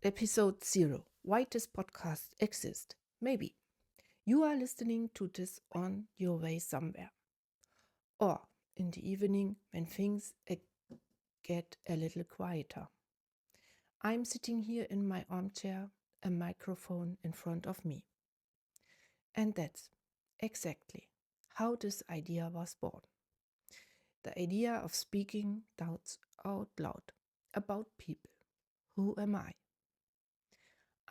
Episode 0. Why this podcast exists? Maybe. You are listening to this on your way somewhere. Or in the evening when things get a little quieter. I'm sitting here in my armchair, a microphone in front of me. And that's exactly how this idea was born. The idea of speaking doubts out loud about people. Who am I?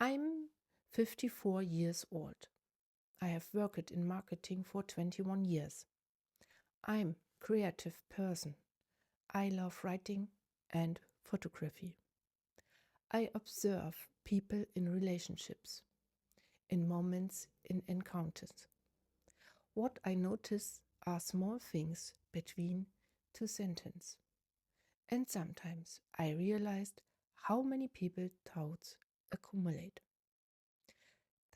I'm 54 years old. I have worked in marketing for 21 years. I'm a creative person. I love writing and photography. I observe people in relationships, in moments, in encounters. What I notice are small things between two sentences. And sometimes I realized how many people thoughts accumulate.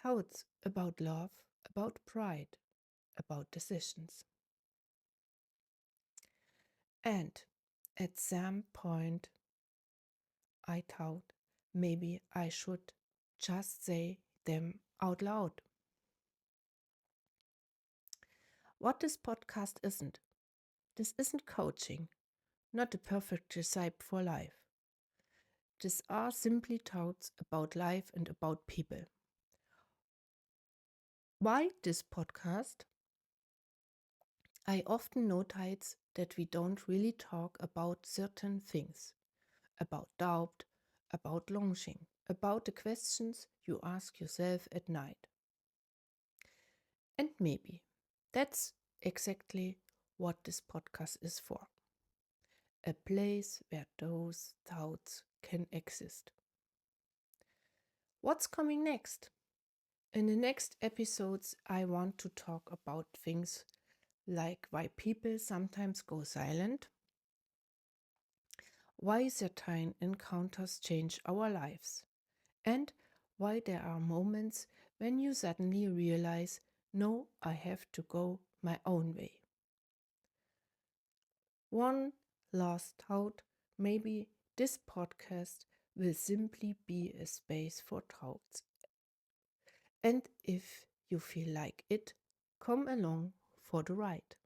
Thoughts about love, about pride, about decisions. And at some point, I thought maybe I should just say them out loud. What this podcast isn't. This isn't coaching, not a perfect recipe for life. These are simply thoughts about life and about people. Why this podcast? I often notice that we don't really talk about certain things, about doubt, about longing, about the questions you ask yourself at night. And maybe that's exactly what this podcast is for. A place where those thoughts can exist. What's coming next? In the next episodes, I want to talk about things like why people sometimes go silent, why certain encounters change our lives, and why there are moments when you suddenly realize, no, I have to go my own way. One last thought, maybe this podcast will simply be a space for thoughts. And if you feel like it, come along for the ride.